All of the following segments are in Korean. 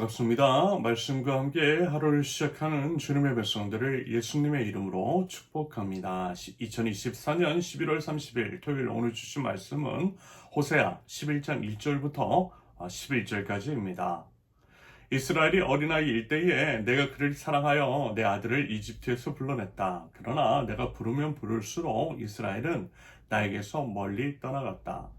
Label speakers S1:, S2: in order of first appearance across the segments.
S1: 반갑습니다. 말씀과 함께 하루를 시작하는 주님의 백성들을 예수님의 이름으로 축복합니다. 2024년 11월 30일 토요일 오늘 주신 말씀은 호세아 11장 1절부터 11절까지입니다. 이스라엘이 어린아이일 때에 내가 그를 사랑하여 내 아들을 이집트에서 불러냈다. 그러나 내가 부르면 부를수록 이스라엘은 나에게서 멀리 떠나갔다.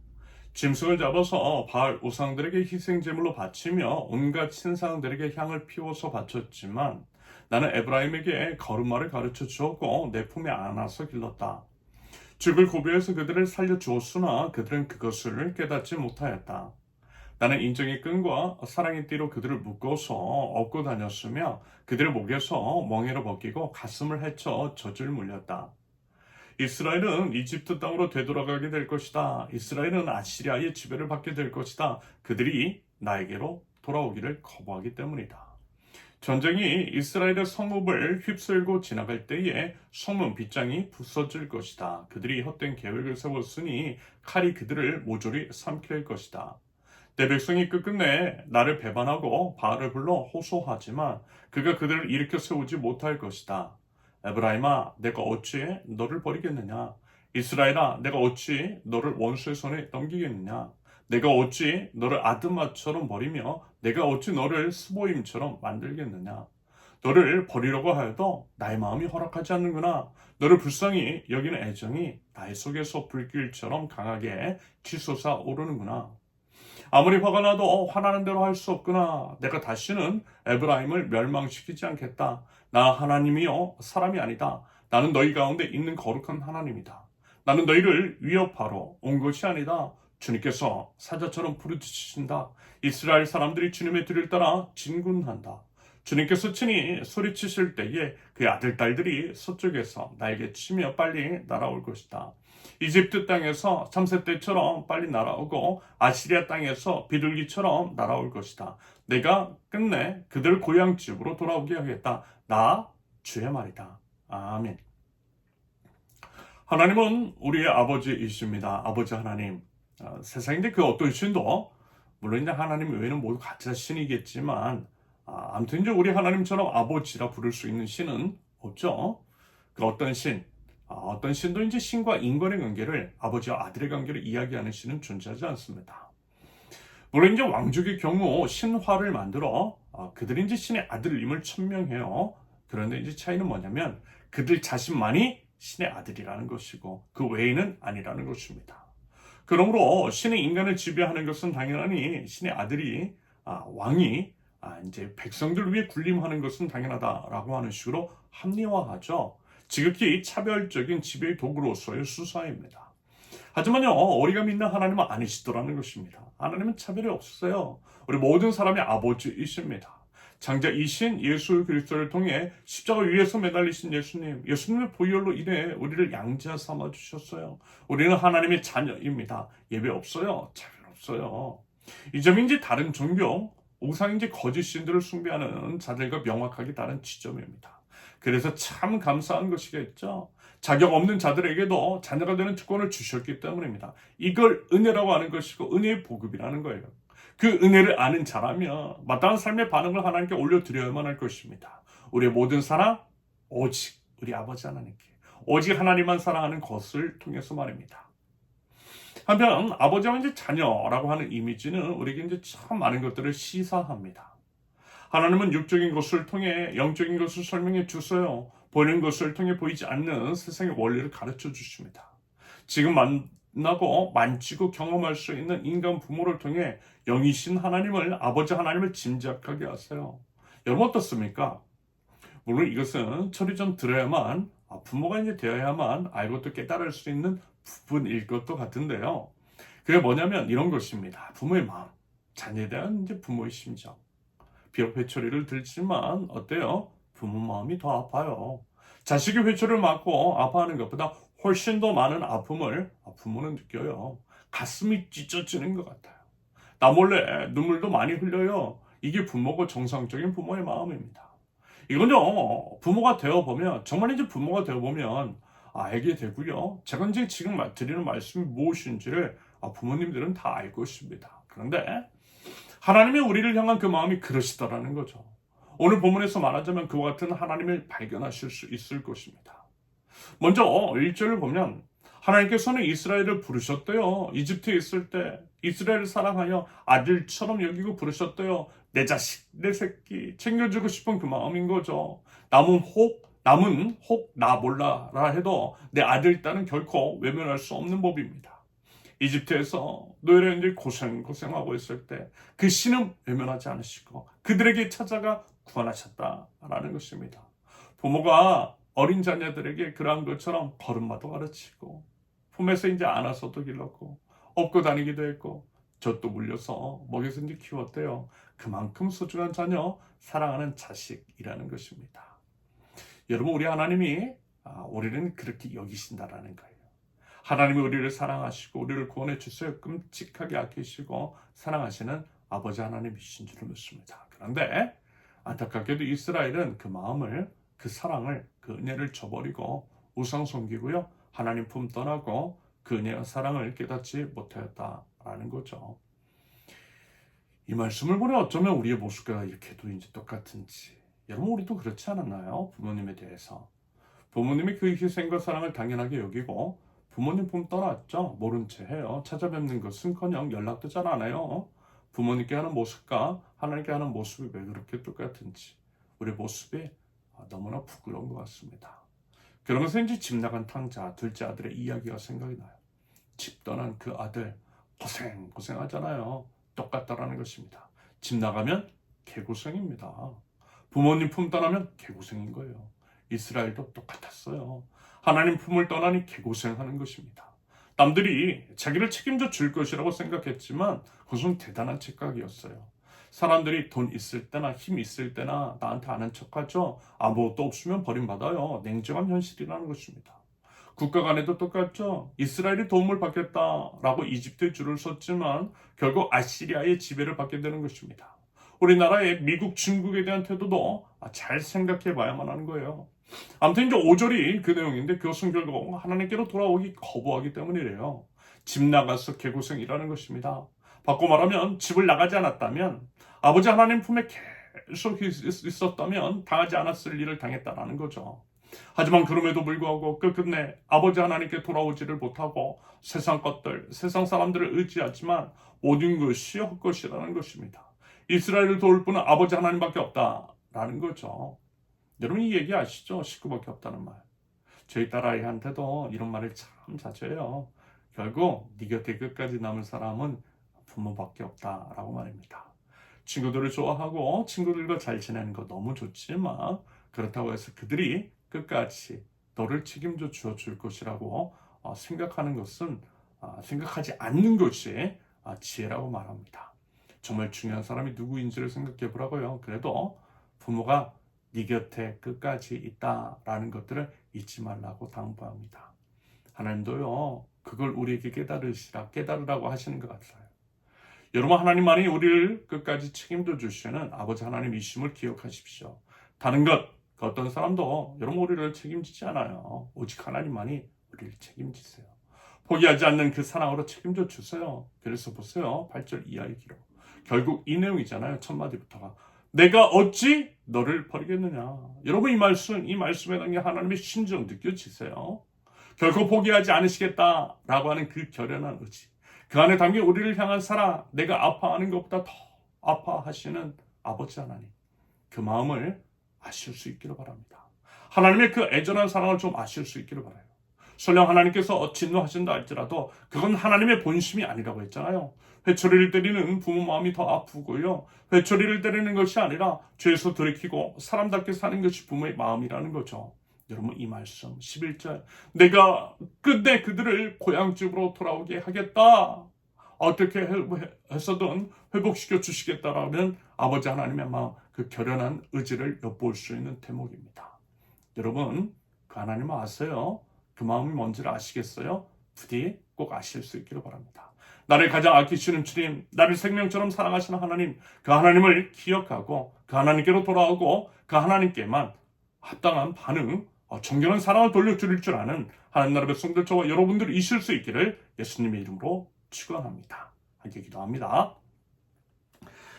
S1: 짐승을 잡아서 바알 우상들에게 희생제물로 바치며 온갖 신상들에게 향을 피워서 바쳤지만 나는 에브라임에게 거룩말을 가르쳐 주었고 내 품에 안아서 길렀다. 죽을 고비에서 그들을 살려주었으나 그들은 그것을 깨닫지 못하였다. 나는 인정의 끈과 사랑의 띠로 그들을 묶어서 업고 다녔으며 그들의 목에서 멍에를 벗기고 가슴을 헤쳐 젖을 물렸다. 이스라엘은 이집트 땅으로 되돌아가게 될 것이다. 이스라엘은 아시리아의 지배를 받게 될 것이다. 그들이 나에게로 돌아오기를 거부하기 때문이다. 전쟁이 이스라엘의 성읍을 휩쓸고 지나갈 때에 성문 빗장이 부서질 것이다. 그들이 헛된 계획을 세웠으니 칼이 그들을 모조리 삼킬 것이다. 내 백성이 끝끝내 나를 배반하고 바알을 불러 호소하지만 그가 그들을 일으켜 세우지 못할 것이다. 에브라임아, 내가 어찌 너를 버리겠느냐? 이스라엘아, 내가 어찌 너를 원수의 손에 넘기겠느냐? 내가 어찌 너를 아드마처럼 버리며 내가 어찌 너를 스보임처럼 만들겠느냐? 너를 버리려고 하여도 나의 마음이 허락하지 않는구나. 너를 불쌍히 여기는 애정이 나의 속에서 불길처럼 강하게 치솟아 오르는구나. 아무리 화가 나도 화나는 대로 할 수 없구나. 내가 다시는 에브라임을 멸망시키지 않겠다. 나 하나님이요 사람이 아니다. 나는 너희 가운데 있는 거룩한 하나님이다. 나는 너희를 위협하러 온 것이 아니다. 주님께서 사자처럼 부르짖으신다. 이스라엘 사람들이 주님의 뒤를 따라 진군한다. 주님께서 친히 소리치실 때에 그의 아들 딸들이 서쪽에서 날개치며 빨리 날아올 것이다. 이집트 땅에서 참새 때처럼 빨리 날아오고 아시리아 땅에서 비둘기처럼 날아올 것이다. 내가 끝내 그들 고향집으로 돌아오게 하겠다. 나 주의 말이다. 아멘. 하나님은 우리의 아버지이십니다. 아버지 하나님. 세상인데 그 어떤 신도 물론 이제 하나님 외에는 모두 가짜 신이겠지만 아무튼 이제 우리 하나님처럼 아버지라 부를 수 있는 신은 없죠. 그 어떤 신도 이제 신과 인간의 관계를 아버지와 아들의 관계를 이야기하는 신은 존재하지 않습니다. 물론 이제 왕족의 경우 신화를 만들어 그들이 이제 신의 아들임을 천명해요. 그런데 이제 차이는 뭐냐면 그들 자신만이 신의 아들이라는 것이고 그 외에는 아니라는 것입니다. 그러므로 신의 인간을 지배하는 것은 당연하니 신의 아들이 왕이 이제 백성들 위해 군림하는 것은 당연하다라고 하는 식으로 합리화하죠. 지극히 차별적인 지배의 도구로서의 수사입니다. 하지만요, 우리가 믿는 하나님은 아니시더라는 것입니다. 하나님은 차별이 없으세요. 우리 모든 사람의 아버지이십니다. 장자이신 예수 그리스도를 통해 십자가 위에서 매달리신 예수님의 보혈로 인해 우리를 양자 삼아 주셨어요. 우리는 하나님의 자녀입니다. 예배 없어요. 차별 없어요. 이 점이 이제 다른 종교, 우상인지 거짓 신들을 숭배하는 자들과 명확하게 다른 지점입니다. 그래서 참 감사한 것이겠죠. 자격 없는 자들에게도 자녀가 되는 특권을 주셨기 때문입니다. 이걸 은혜라고 하는 것이고 은혜의 보급이라는 거예요. 그 은혜를 아는 자라면 마땅한 삶의 반응을 하나님께 올려드려야만 할 것입니다. 우리의 모든 사랑 오직 우리 아버지 하나님께 오직 하나님만 사랑하는 것을 통해서 말입니다. 한편 아버지와 이제 자녀라고 하는 이미지는 우리에게 이제 참 많은 것들을 시사합니다. 하나님은 육적인 것을 통해 영적인 것을 설명해 주세요. 보이는 것을 통해 보이지 않는 세상의 원리를 가르쳐 주십니다. 지금 만나고 만지고 경험할 수 있는 인간 부모를 통해 영이신 하나님을 아버지 하나님을 짐작하게 하세요. 여러분 어떻습니까? 물론 이것은 철이 좀 들어야만 부모가 이제 되어야만 알고 또 깨달을 수 있는 부분일 것도 같은데요. 그게 뭐냐면 이런 것입니다. 부모의 마음, 자녀에 대한 이제 부모의 심정. 비록 회초리를 들지만 어때요? 부모 마음이 더 아파요. 자식이 회초리를 맞고 아파하는 것보다 훨씬 더 많은 아픔을 부모는 느껴요. 가슴이 찢어지는 것 같아요. 나 몰래 눈물도 많이 흘려요. 이게 부모고 정상적인 부모의 마음입니다. 이건요, 부모가 되어보면, 정말 이제 부모가 되어보면 알게 되고요. 제가 이제 지금 드리는 말씀이 무엇인지를 부모님들은 다 알 것입니다. 그런데 하나님의 우리를 향한 그 마음이 그러시더라는 거죠. 오늘 본문에서 말하자면 그와 같은 하나님을 발견하실 수 있을 것입니다. 먼저 1절을 보면 하나님께서는 이스라엘을 부르셨대요. 이집트에 있을 때 이스라엘을 사랑하여 아들처럼 여기고 부르셨대요. 내 자식, 내 새끼 챙겨주고 싶은 그 마음인 거죠. 남은 혹 나 몰라라 해도 내 아들, 딸은 결코 외면할 수 없는 법입니다. 이집트에서 노예인들이 고생하고 있을 때 그 신은 외면하지 않으시고 그들에게 찾아가 구원하셨다라는 것입니다. 부모가 어린 자녀들에게 그러한 것처럼 걸음마도 가르치고 품에서 이제 안아서도 길렀고 업고 다니기도 했고 젖도 물려서 먹여서 이제 키웠대요. 그만큼 소중한 자녀, 사랑하는 자식이라는 것입니다. 여러분, 우리 하나님이 우리는 그렇게 여기신다라는 거예요. 하나님이 우리를 사랑하시고 우리를 구원해 주셔서 끔찍하게 아끼시고 사랑하시는 아버지 하나님이신 줄을 믿습니다. 그런데 안타깝게도 이스라엘은 그 마음을, 그 사랑을, 그 은혜를 저버리고 우상 섬기고요. 하나님 품 떠나고 그 은혜와 사랑을 깨닫지 못하였다라는 거죠. 이 말씀을 보니 어쩌면 우리의 모습과 이렇게도 이제 똑같은지. 여러분, 우리도 그렇지 않았나요? 부모님에 대해서. 부모님이 그 희생과 사랑을 당연하게 여기고 부모님 품 떠났죠. 모른 채 해요. 찾아뵙는 것은커녕 연락도 잘 안 해요. 부모님께 하는 모습과 하나님께 하는 모습이 왜 그렇게 똑같은지. 우리 모습이 너무나 부끄러운 것 같습니다. 그러면서 이제 집 나간 탕자, 둘째 아들의 이야기가 생각이 나요. 집 떠난 그 아들 고생하잖아요. 똑같다라는 것입니다. 집 나가면 개고생입니다. 부모님 품 떠나면 개고생인 거예요. 이스라엘도 똑같았어요. 하나님 품을 떠나니 개고생하는 것입니다. 남들이 자기를 책임져 줄 것이라고 생각했지만 그것은 대단한 착각이었어요. 사람들이 돈 있을 때나 힘 있을 때나 나한테 아는 척하죠. 아무것도 없으면 버림받아요. 냉정한 현실이라는 것입니다. 국가 간에도 똑같죠. 이스라엘이 도움을 받겠다라고 이집트에 줄을 섰지만 결국 아시리아의 지배를 받게 되는 것입니다. 우리나라의 미국, 중국에 대한 태도도 잘 생각해 봐야만 하는 거예요. 아무튼 이제 5절이 그 내용인데 그것은 결국 하나님께로 돌아오기 거부하기 때문이래요. 집 나가서 개고생이라는 것입니다. 바꿔 말하면 집을 나가지 않았다면 아버지 하나님 품에 계속 있었다면 당하지 않았을 일을 당했다라는 거죠. 하지만 그럼에도 불구하고 끝끝내 아버지 하나님께 돌아오지를 못하고 세상 것들, 세상 사람들을 의지하지만 모든 것이 헛것이라는 것입니다. 이스라엘을 도울 분은 아버지 하나님밖에 없다라는 거죠. 여러분 이 얘기 아시죠? 식구밖에 없다는 말. 저희 딸아이한테도 이런 말을 참 자주 해요. 결국 네 곁에 끝까지 남은 사람은 부모밖에 없다라고 말입니다. 친구들을 좋아하고 친구들과 잘 지내는 거 너무 좋지만 그렇다고 해서 그들이 끝까지 너를 책임져 주어줄 것이라고 생각하는 것은 생각하지 않는 것이 지혜라고 말합니다. 정말 중요한 사람이 누구인지를 생각해 보라고요. 그래도 부모가 네 곁에 끝까지 있다라는 것들을 잊지 말라고 당부합니다. 하나님도요, 그걸 우리에게 깨달으라고 하시는 것 같아요. 여러분, 하나님만이 우리를 끝까지 책임져 주시는 아버지 하나님이심을 기억하십시오. 다른 것, 그 어떤 사람도 여러분 우리를 책임지지 않아요. 오직 하나님만이 우리를 책임지세요. 포기하지 않는 그 사랑으로 책임져 주세요. 그래서 보세요. 8절 이하의 기록. 결국 이 내용이잖아요. 첫 마디부터가. 내가 어찌 너를 버리겠느냐. 여러분 이 말씀에 담긴 하나님의 심정 느껴지세요? 결코 포기하지 않으시겠다라고 하는 그 결연한 의지. 그 안에 담긴 우리를 향한 사랑, 내가 아파하는 것보다 더 아파하시는 아버지 하나님. 그 마음을 아실 수 있기를 바랍니다. 하나님의 그 애절한 사랑을 좀 아실 수 있기를 바라요. 설령 하나님께서 진노하신다 할지라도 그건 하나님의 본심이 아니라고 했잖아요. 회초리를 때리는 부모 마음이 더 아프고요. 회초리를 때리는 것이 아니라 죄에서 돌이키고 사람답게 사는 것이 부모의 마음이라는 거죠. 여러분 이 말씀 11절 내가 끝내 그들을 고향집으로 돌아오게 하겠다. 어떻게 해서든 회복시켜 주시겠다라는 아버지 하나님의 마음 그 결연한 의지를 엿볼 수 있는 대목입니다. 여러분 그 하나님 아세요? 그 마음이 뭔지를 아시겠어요? 부디 꼭 아실 수 있기를 바랍니다. 나를 가장 아끼시는 주님, 나를 생명처럼 사랑하시는 하나님, 그 하나님을 기억하고 그 하나님께로 돌아오고 그 하나님께만 합당한 반응, 정결한 사랑을 돌려드릴 줄 아는 하나님 나라의 백성들 저와 여러분들이 있을 수 있기를 예수님의 이름으로 축원합니다. 함께 기도합니다.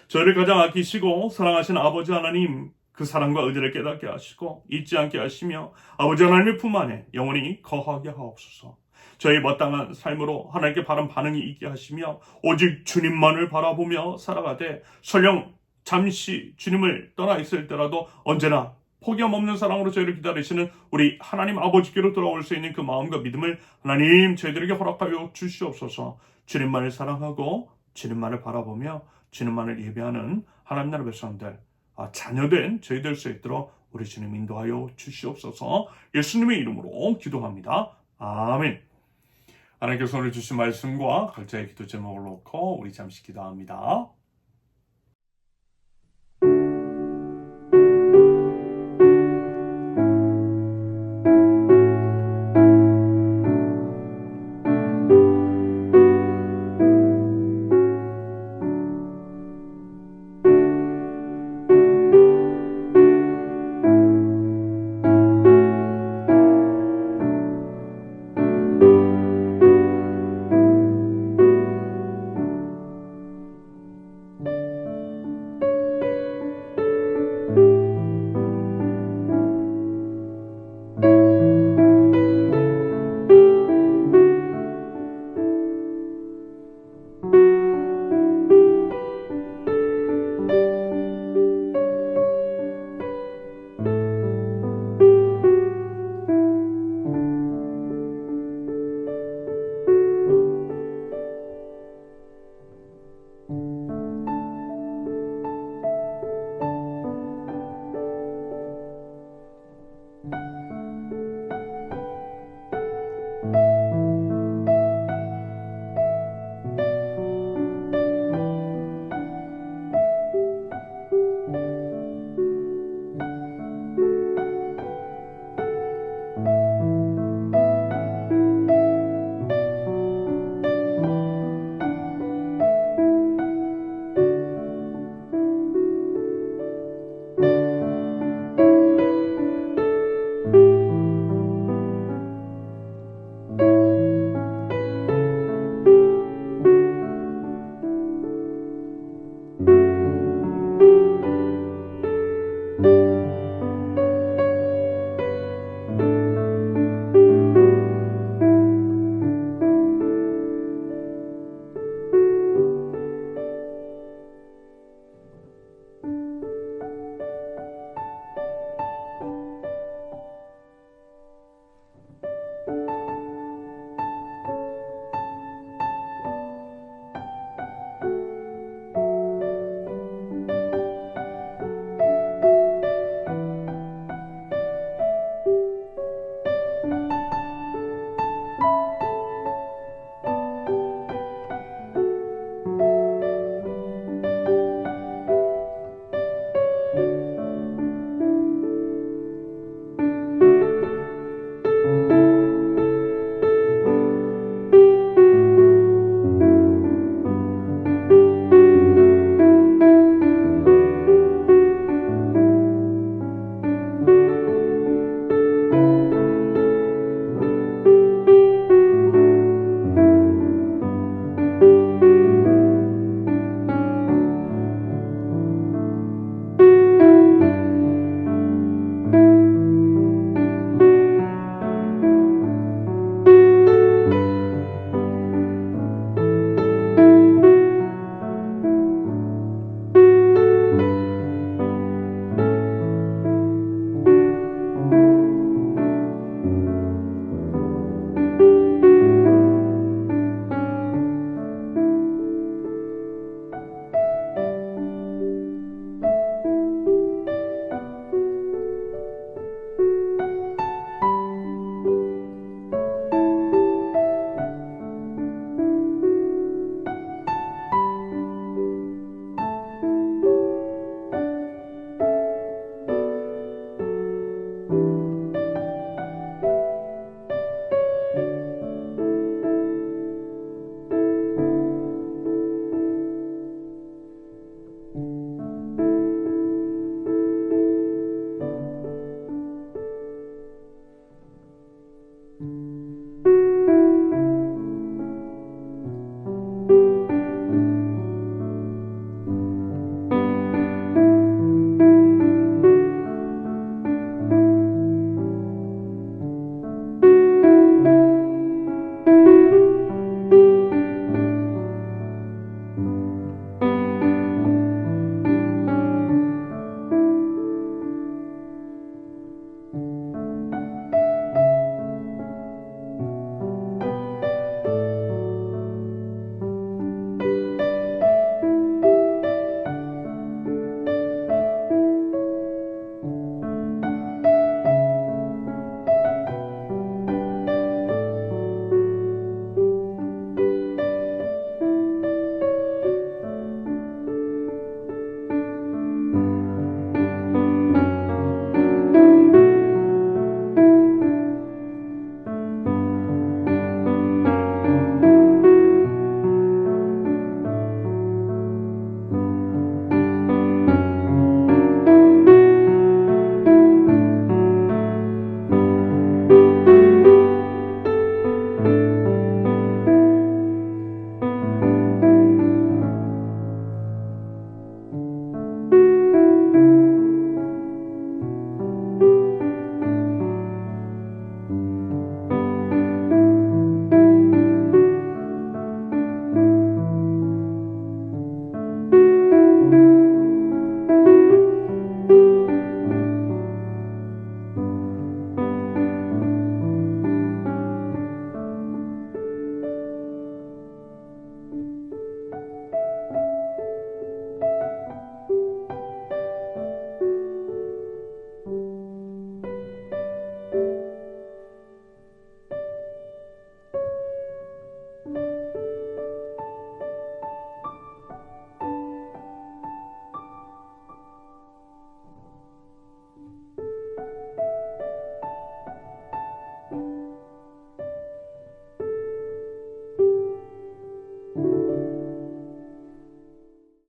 S1: 저희를 가장 아끼시고 사랑하신 아버지 하나님, 그 사랑과 의지를 깨닫게 하시고 잊지 않게 하시며 아버지 하나님의 품 안에 영원히 거하게 하옵소서. 저희 마땅한 삶으로 하나님께 바른 반응이 있게 하시며 오직 주님만을 바라보며 살아가되 설령 잠시 주님을 떠나 있을 때라도 언제나 포기함 없는 사랑으로 저희를 기다리시는 우리 하나님 아버지께로 돌아올 수 있는 그 마음과 믿음을 하나님 저희들에게 허락하여 주시옵소서. 주님만을 사랑하고 주님만을 바라보며 주님만을 예배하는 하나님 나라 백성들, 자녀된 저희 될 수 있도록 우리 주님 인도하여 주시옵소서. 예수님의 이름으로 기도합니다. 아멘. 하나님께서 오늘 주신 말씀과 각자의 기도 제목을 놓고 우리 잠시 기도합니다.